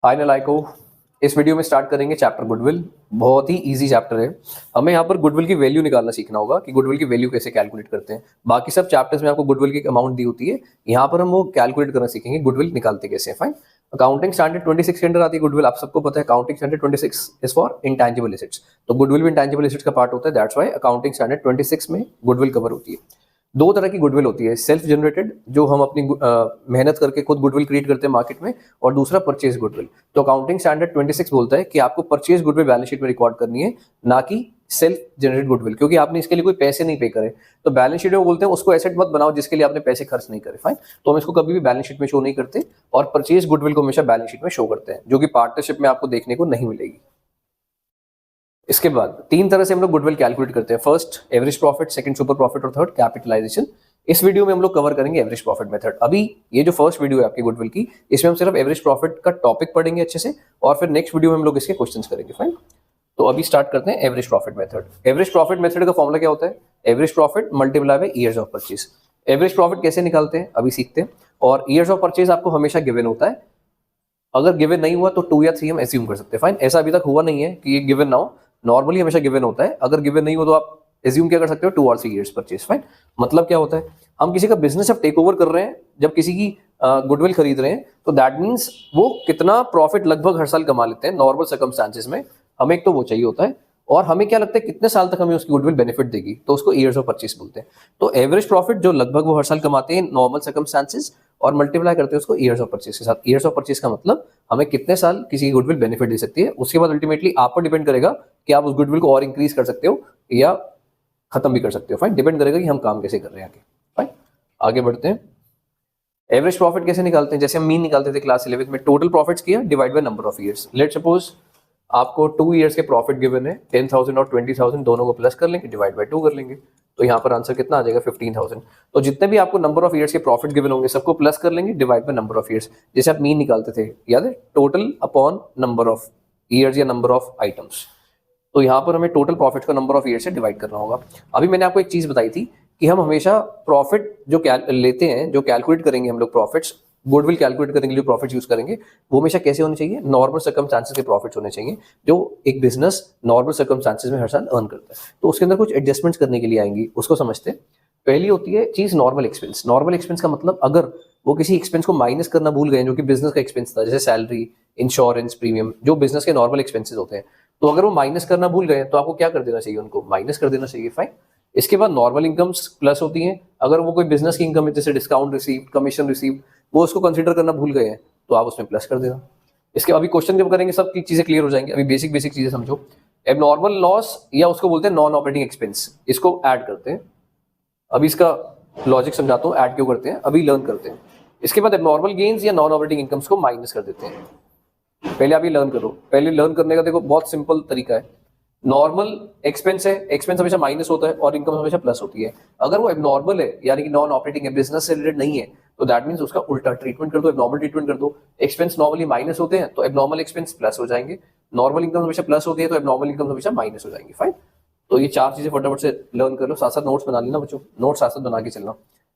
हाय नालायको। इस वीडियो में स्टार्ट करेंगे चैप्टर गुडविल। बहुत ही इजी चैप्टर है। हमें यहाँ पर गुडविल की वैल्यू निकालना सीखना होगा कि गुडविल की वैल्यू कैसे कैलकुलेट करते हैं। बाकी सब चैप्टर्स में आपको गुडविल की अमाउंट दी होती है, यहाँ पर हम वो कैलकुलेट करना सीखेंगे गुडविल निकालते कैसे। फाइन। अकाउंटिंग स्टैंडर्ड 26 के अंडर आती है गुडविल, आप सबको पता है। Accounting standard 26 is for intangible assets, तो गुडविल भी इंटैंजिबल एसेट्स का पार्ट होता है। दैट्स व्हाई अकाउंटिंग स्टैंडर्ड 26 में गुडविल कवर होती है। दो तरह की गुडविल होती है, सेल्फ जनरेटेड जो हम अपनी मेहनत करके खुद गुडविल क्रिएट करते हैं मार्केट में, और दूसरा परचेज गुडविल। तो अकाउंटिंग स्टैंडर्ड 26 बोलता है कि आपको परचेज गुडविल बैलेंस शीट में रिकॉर्ड करनी है, ना कि सेल्फ जनरेटेड गुडविल, क्योंकि आपने इसके लिए कोई पैसे नहीं पे करे। तो बैलेंस शीट में बोलते हैं उसको एसेट मत बनाओ जिसके लिए आपने पैसे खर्च नहीं करे। फाइन। तो हम इसको कभी भी बैलेंस शीट में शो नहीं करते, और परचेज गुडविल को हमेशा बैलेंस शीट में शो करते हैं, जो कि पार्टनरशिप में आपको देखने को नहीं मिलेगी। इसके बाद तीन तरह से हम लोग गुडविल कैलकुलेट करते हैं। First average profit, second super profit, और थर्ड कैपिटलाइजेशन। इस वीडियो में हम लोग कवर करेंगे एवरेज प्रॉफिट मेथड। अभी ये जो फर्स्ट वीडियो है आपकी गुडविल की, इसमें हम सिर्फ एवरेज प्रॉफिट का टॉपिक पढ़ेंगे अच्छे से, और फिर नेक्स्ट वीडियो में हम लोग इसके क्वेश्चंस करेंगे। फाइन। तो अभी स्टार्ट करते हैं average profit method. Average profit method का फॉर्मूला क्या होता है? Average profit multiply by years of purchase. Average profit कैसे निकालते हैं अभी सीखते हैं। और ईयर्स ऑफ परचेज आपको हमेशा गिवन होता है। अगर गिवन नहीं हुआ तो 2 या 3 हम एज्यूम कर सकते हैं। फाइन। ऐसा अभी तक हुआ नहीं है कि ये गिवन ना हो, नॉर्मली हमेशा गिवन होता है। अगर गिवन नहीं हो तो आप एज्यूम क्या कर सकते हो, 2 और 3 ईयर्स परचेज। फाइन। मतलब क्या होता है, हम किसी का बिजनेस अब टेक ओवर कर रहे हैं, जब किसी की गुडविल खरीद रहे हैं, तो दैट मीन्स वो कितना प्रॉफिट लगभग हर साल कमा लेते हैं नॉर्मल सर्कमस्टांसेस में, हमें एक तो वो चाहिए होता है। और हमें क्या लगता है कितने साल तक हमें उसकी गुडविल बेनिफिट देगी, तो उसको ईयर्स ऑफ परचेज बोलते हैं। तो एवरेज प्रॉफिट जो लगभग वो हर साल कमाते हैं नॉर्मल सर्कमस्टांसेस, और मल्टीप्लाई करते हैं उसको ईयर्स ऑफ परचेज के साथ। ईयर्स ऑफ परचेज का मतलब हमें कितने साल किसी की गुडविल बेनिफिट दे सकती है। उसके बाद अल्टीमेटली आप पर डिपेंड करेगा कि आप उस गुडविल को और इंक्रीज कर सकते हो या खत्म भी कर सकते हो। फाइन। डिपेंड करेगा कि हम काम कैसे कर रहे हैं आगे। फाइन। आगे बढ़ते हैं। एवरेज प्रॉफिट कैसे निकालते हैं? जैसे हम मीन निकालते थे क्लास 11 में, टोटल प्रॉफिट्स किया divide by number of years. Let suppose आपको 2 ईयर्स के प्रॉफिट गिवन है, 10,000 और 20,000 दोनों को प्लस कर लेंगे, डिवाइड बाय 2 कर लेंगे, तो यहाँ पर आंसर कितना आ जाएगा? 15,000। तो जितने भी आपको नंबर ऑफ ईयर्स के प्रॉफिट गिवन होंगे सबको प्लस कर लेंगे, divide by number of years. जैसे आप मीन निकालते थे, याद है, total upon number of years या नंबर ऑफ आइटम्स। तो यहाँ पर हमें टोटल प्रॉफिट का नंबर ऑफ ईयर से डिवाइड करना होगा। अभी मैंने आपको एक चीज बताई थी कि हम हमेशा प्रॉफिट जो लेते हैं, जो कैलकुलेट करेंगे हम लोग प्रॉफिट्स, गुडविल कैलकुलेट करने के लिए प्रॉफिट यूज करेंगे, वो हमेशा कैसे होने चाहिए? नॉर्मल सर्कमस्टांसेस के प्रॉफिट्स होने चाहिए, जो एक बिजनेस नॉर्मल सर्कमस्टांसेस में हर साल अर्न करता है। तो उसके अंदर कुछ एडजस्टमेंट्स करने के लिए आएंगी, उसको समझते हैं। पहली होती है चीज नॉर्मल एक्सपेंस। नॉर्मल एक्सपेंस का मतलब अगर वो किसी एक्सपेंस को माइनस करना भूल गए जो कि बिजनेस का एक्सपेंस था, जैसे सैलरी, इंश्योरेंस, प्रीमियम, जो बिजनेस के नॉर्मल एक्सपेंसेस होते हैं, तो अगर वो माइनस करना भूल गए तो आपको क्या कर देना चाहिए? उनको माइनस कर देना चाहिए। फाइन। इसके बाद नॉर्मल इनकम्स प्लस होती हैं। अगर वो कोई बिजनेस की इनकम है, जैसे डिस्काउंट रिसीव, कमीशन रिसीव, वो उसको कंसीडर करना भूल गए हैं, तो आप उसमें प्लस कर देना। इसके अभी क्वेश्चन जब करेंगे सब की चीजें क्लियर हो जाएंगी। अभी बेसिक बेसिक चीजें समझो। एबनॉर्मल लॉस, या उसको बोलते हैं नॉन ऑपरेटिंग एक्सपेंस, इसको ऐड करते हैं। अभी इसका लॉजिक समझाता हूँ, ऐड क्यों करते हैं, अभी लर्न करते हैं। इसके बाद एबनॉर्मल गेन्स या नॉन ऑपरेटिंग इनकम्स को माइनस कर देते हैं। पहले आप ये लर्न करो। पहले लर्न करने का देखो बहुत सिंपल तरीका है। नॉर्मल एक्सपेंस है, एक्सपेंस हमेशा माइनस होता है और इनकम हमेशा प्लस होती है। अगर वो एबनॉर्मल है यानी कि नॉन ऑपरेटिंग है, बिजनेस से रिलेटेड नहीं है, तो दैट मींस उसका उल्टा ट्रीटमेंट कर दो, एबनॉर्मल ट्रीटमेंट कर दो। एक्सपेंस नॉर्मली माइनस होते हैं तो एबनॉर्मल एक्सपेंस प्लस हो जाएंगे। नॉर्मल इनकम हमेशा प्लस होती है तो एबनॉर्मल इनकम हमेशा माइनस हो जाएंगी। फाइन। तो ये 4 चीजें फटाफट से लर्न कर लो, साथ साथ नोट्स बना लेना बच्चों, नोट्स साथ साथ बना के चलना।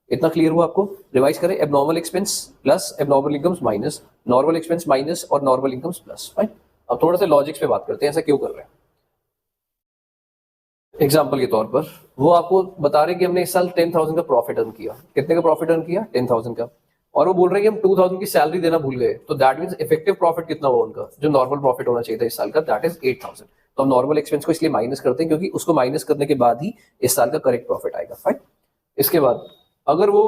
इतना क्लियर हुआ आपको? रिवाइज करें। Abnormal expense plus, abnormal incomes minus, normal expense minus, और नॉर्मल इनकम्स प्लस। फाइन। अब थोड़ा सा लॉजिक्स पे बात करते हैं, ऐसा क्यों कर रहे हैं। एग्जाम्पल के तौर पर वो आपको बता रहे कि हमने इस साल 10,000 का प्रॉफिट अर्न किया। कितने का प्रॉफिट अर्न किया? 10,000 का। और वो बोल रहे हैं कि हम 2,000 की सैलरी देना भूल गए, तो दैट मींस इफेक्टिव प्रॉफिट कितना हुआ उनका, जो नॉर्मल प्रॉफिट होना चाहिए था इस साल का, दैट इज 8,000। तो हम नॉर्मल एक्सपेंस को इसलिए माइनस करते हैं क्योंकि उसको माइनस करने के बाद ही इस साल का करेक्ट प्रॉफिट आएगा। फाइन। इसके बाद अगर वो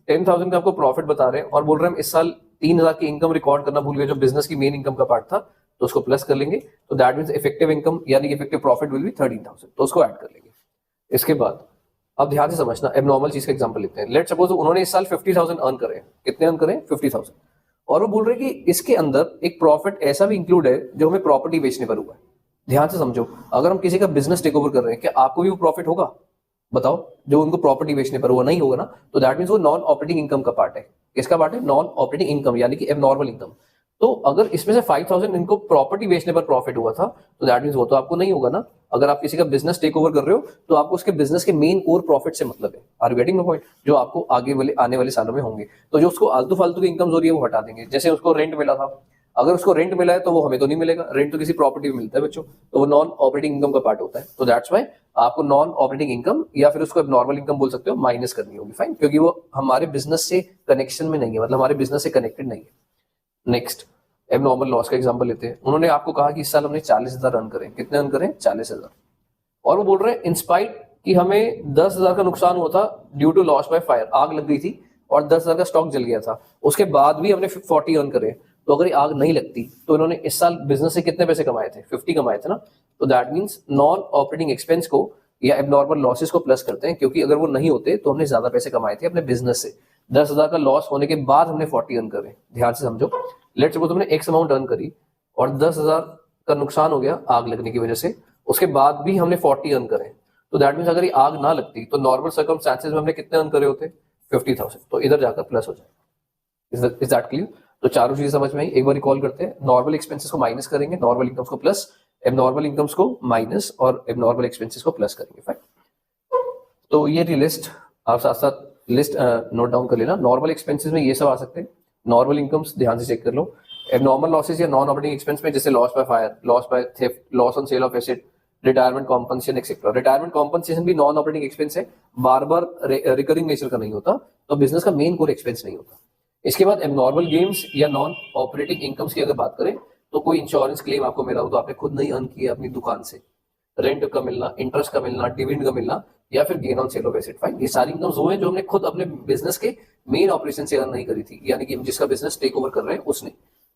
10,000 का आपको प्रॉफिट बता रहे हैं और बोल रहे हैं हम इस साल 3,000 की इनकम रिकॉर्ड करना भूल गए, जो बिजनेस की मेन इनकम का पार्ट था, तो उसको प्लस कर लेंगे। तो दैट मींस इफेक्टिव इनकम यानी इफेक्टिव प्रॉफिट विल बी 13,000, तो उसको ऐड कर लेंगे। इसके बाद अब ध्यान से समझना, एबनॉर्मल चीज का एग्जांपल लेते हैं। लेट्स सपोज उन्होंने इस साल 50,000 अर्न करे। कितने अर्न करें? 50,000। और वो बोल रहे हैं कि इसके अंदर एक प्रॉफिट ऐसा भी इंक्लूड है जो हमें प्रॉपर्टी बेचने पर हुआ है। ध्यान से समझो, अगर हम किसी का बिजनेस टेक ओवर कर रहे हैं, क्या आपको भी वो प्रॉफिट होगा? बताओ। जो उनको प्रॉपर्टी बेचने पर हुआ नहीं होगा ना, तो दैट मींस वो नॉन ऑपरेटिंग इनकम का पार्ट है। किसका पार्ट है? नॉन ऑपरेटिंग इनकम यानी कि एबनॉर्मल इनकम। तो अगर इसमें से 5,000 इनको प्रॉपर्टी बेचने पर प्रॉफिट हुआ था, तो दैट मींस वो तो आपको नहीं होगा ना। अगर आप किसी का बिजनेस टेक ओवर कर रहे हो तो आपको उसके बिजनेस के मेन कोर प्रॉफिट से मतलब है। Are you getting my point? जो आपको आगे वाले आने वाले सालों में होंगे, तो जो उसको आलतू फालतू की इनकम हो रही है वो हटा देंगे। जैसे उसको रेंट मिला था, अगर उसको रेंट मिला है तो वो हमें तो नहीं मिलेगा, रेंट तो किसी प्रॉपर्टी में मिलता है बच्चों, तो वो नॉन ऑपरेटिंग इनकम का पार्ट होता है। तो दैट्स वाई आपको नॉन ऑपरेटिंग इनकम या फिर उसको नॉर्मल इनकम बोल सकते हो माइनस करनी होगी, फाइन, क्योंकि वो हमारे बिजनेस से कनेक्शन में नहीं है, मतलब हमारे बिजनेस से कनेक्टेड नहीं है। नेक्स्ट एबनॉर्मल लॉस का एग्जांपल लेते हैं। उन्होंने आपको कहा कि इस साल हमने 40,000 रन करें, कितने रन करें? 40,000, और वो बोल रहे हैं इंस्पाइट कि हमें 10,000 का नुकसान हुआ था due to loss by fire, आग लग गई थी और 10,000 का स्टॉक जल गया था, उसके बाद भी हमने 40 अर्न करे। तो अगर ये आग नहीं लगती तो इन्होंने इस साल बिजनेस से कितने पैसे कमाए थे? 50 कमाए थे ना। तो that means non operating expense को या एबनॉर्मल लॉसेस को प्लस करते हैं, क्योंकि अगर वो नहीं होते तो हमने ज्यादा पैसे कमाए थे अपने बिजनेस से। 10,000 का लॉस होने के बाद हमने 40 अर्न करे, ध्यान से समझो। लेट्स सपोज तुमने एक्स अमाउंट अर्न करी और 10,000 का नुकसान हो गया आग लगने की वजह से, उसके बाद भी हमने 40 अर्न करे। तो दैट मीन्स अगर ये आग ना लगती तो नॉर्मल सर्कमस्टेंसेस में हमने कितने अर्न करे होते? 50,000। तो इधर जाकर प्लस हो जाए। Is that clear? तो चारों चीजें समझ में आई। एक बार रिकॉल करते हैं। नॉर्मल एक्सपेंसेस को माइनस करेंगे, नॉर्मल इनकम्स को प्लस, एबनॉर्मल इनकम्स को माइनस और एबनॉर्मल एक्सपेंसेस को प्लस करेंगे, फाइन। तो ये थी लिस्ट, आप साथ साथ लिस्ट नोट डाउन कर लेना। नॉर्मल एक्सपेंसेस में ये सब आ सकते हैं, नॉर्मल इनकम्स ध्यान से चेक कर लो। एबनॉर्मल लॉसेस या नॉन ऑपरेटिंग एक्सपेंस में जैसे loss by fire, loss by theft, loss on sale of asset, retirement compensation etcetera. Retirement compensation भी नॉन ऑपरेटिंग एक्सपेंस है, बार बार रिकरिंग नेचर का नहीं होता, तो बिजनेस का मेन कोर एक्सपेंस नहीं होता। इसके बाद एबनॉर्मल गेम्स या नॉन ऑपरेटिंग इनकम्स की अगर बात करें तो कोई इंश्योरेंस क्लेम आपको मिला हो तो आपने खुद नहीं अर्न किया अपनी दुकान से, रेंट का मिलना, इंटरेस्ट का मिलना, डिविडेंड का मिलना, या फिर gain on sale of asset, fine. ये सारी इनकम्स वो हैं जो हमने खुद अपने बिजनेस के मेन ऑपरेशन से अर्न नहीं करी थी, यानी कि हम जिसका बिजनेस टेक ओवर कर रहे हैं उसने।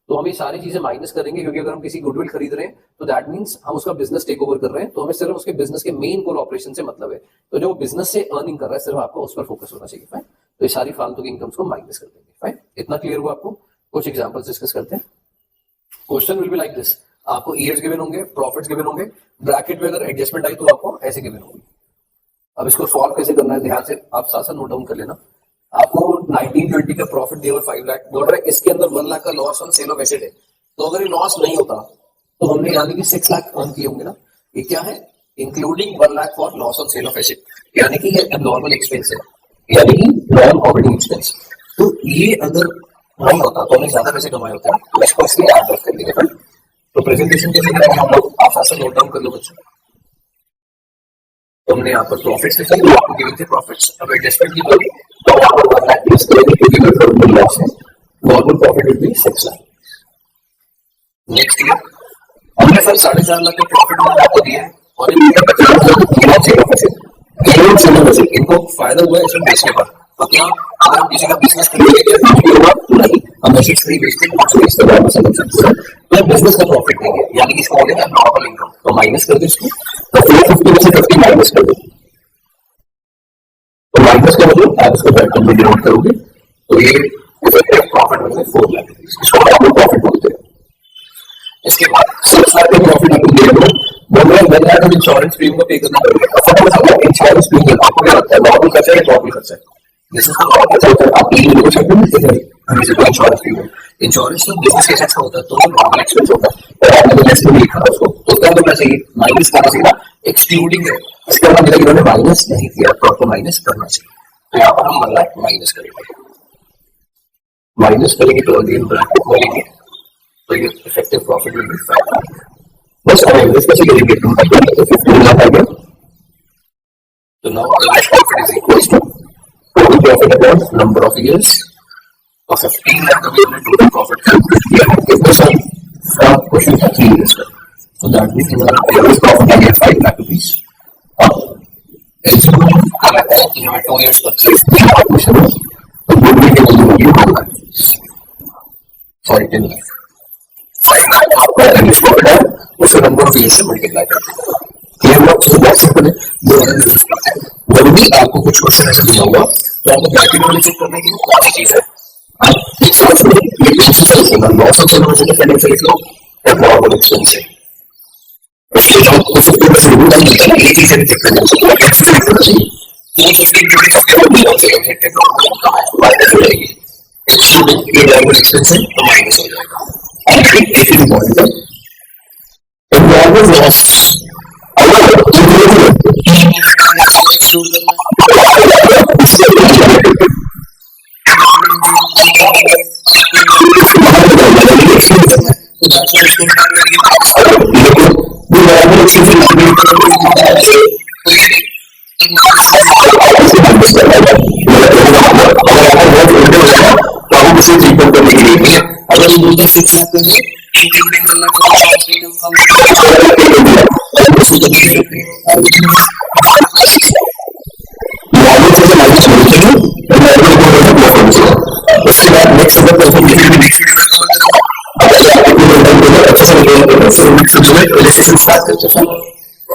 तो हम ये सारी चीजें माइनस करेंगे, क्योंकि अगर हम किसी गुडविल खरीद रहे हैं तो दैट मींस हम उसका बिजनेस टेक ओवर कर रहे हैं, तो हमें सिर्फ उसके बिजनेस के मेन कोर ऑपरेशन से मतलब है। तो जो बिजनेस से अर्निंग कर रहा है सिर्फ आपको उस पर फोकस होना चाहिए, फाइन। तो ये सारी फालतू की इनकम्स को माइनस कर देंगे, फाइन। इतना क्लियर हुआ आपको? कुछ एग्जांपल्स डिस्कस करते हैं। Question will be like this, आपको ईयर्स गिवन होंगे, प्रॉफिट्स गिवन होंगे, ब्रैकेट में अगर एडजस्टमेंट आई तो आपको ऐसे गिवन होंगे। अब इसको सॉल्व कैसे करना है ध्यान से आप साथ साथ नोट डाउन कर लेना। आपको 1920 का प्रॉफिट दिया 5 लाख, बोल रहा है इसके अंदर 1 लाख का loss on sale of asset है। तो अगर ये लॉस नहीं होता तो हमने यानी कि 6 लाख अर्न किए होंगे ना। ये क्या है? Including 1 lakh for loss on sale of asset, यानी कि ये एबनॉर्मल एक्सपेंस है, यानी कि नॉन ऑपरेटिंग एक्सपेंस। तो ये अगर नहीं होता तो हमने ज्यादा पैसे कमाए होते हैं, तो इसको इसलिए ऐड कर देंगे। तो प्रेजेंटेशन कैसे करेंगे हम लोग, आप साथ नोट डाउन कर लो बच्चों। तो हमने यहाँ पर प्रॉफिट्स लिखे, आपको गिवन थे प्रॉफिट्स। अब एडजस्टमेंट की करेंगे तो आपको 1 लाख प्लस करेंगे, क्योंकि नॉर्मल लॉस है, normal profit will be 6 lakh. Next year हमने सर 4.5 लाख के प्रॉफिट में आपको दिया है और इनका 50,000 इनको फायदा हुआ है इसमें बेचने पर। तो क्या अगर हम किसी का बिजनेस करेंगे नहीं, हम एसेट्स नहीं बेचते, तो बिजनेस का प्रॉफिट नहीं है, यानी कि इसको बोलेगा नॉर्मल इनकम। तो माइनस कर दो इसको, तो 450 में से 50 माइनस कर दो। तो माइनस का मतलब आप इसको ब्रैकेट में डिनोट करोगे तो ये इफेक्टिव प्रॉफिट होगा 4 लाख, इसको आप प्रॉफिट बोलते हैं। इसके बाद 6 लाख का प्रॉफिट आपको दे दो, बोल रहे हैं 1 लाख का इंश्योरेंस प्रीमियम को पे करना पड़ेगा। इंश्योरेंस प्रीमियम आपको क्या लगता है, नॉर्मल खर्चा है प्रॉफिट खर्चा है? दिस इज नॉर्मल खर्चा होता है, आप तीन लोगों से मिलते हैं इंश्योरेंस प्रीमियम। इंश्योरेंस तो बिजनेस के सेक्स का होता है, तो नॉर्मल एक्सपेंस होता है, और आपने लिस्ट में लिखा उसको तो क्या करना चाहिए? माइनस करना चाहिए, एक्सक्लूडिंग है। इसके बाद मिला इन्होंने माइनस नहीं किया तो आपको माइनस करना चाहिए। तो यहाँ पर हम 1 लाख माइनस करेंगे, माइनस करेंगे तो अगेन ब्रैकेट खोलेंगे, तो ये effective profit will be 5 lakh. बस अब एवरेज कैसे करेंगे? 15 लाख आ गया, तो now life profit is equal to total profit upon number of years, और 15 लाख अभी हमने टोटल प्रॉफिट कैलकुलेट किया है कितने साल का? क्वेश्चन था 3 इयर्स का, तो दैट मींस हमारा एवरेज प्रॉफिट आ गया 5 लाख रुपीस। अब एल्सो क्या लगता है कि हमें 2 इयर्स तक क्वेश्चन है, तो गुडविल की वैल्यू होगी 1 लाख, सॉरी 10 लाख। 5 लाख आपका एवरेज प्रॉफिट है, उसको नंबर ऑफ इयर्स से मल्टीप्लाई कर देंगे। क्लियर हुआ? तो बहुत सिंपल है। जब भी आपको कुछ क्वेश्चन ऐसा दिया होगा तो आपको ब्रैकेट में चेक करने की कौन सी चीज है। आप एक साथ में लॉस ऑफ सेल ऑफ पहले से लिख लो, नॉर्मल एक्सपेंस है, इसके जो 50% रूल है ये चीज है चेक करना चाहिए, कैसे चेक करना चाहिए? 450 ये नॉर्मल एक्सपेंस है तो माइनस हो जाएगा। एक चीज इंपॉर्टेंट है, नॉर्मल लॉस उसके बाद नेक्स्ट अगर अच्छे से रिलेशन स्टार्ट करते हैं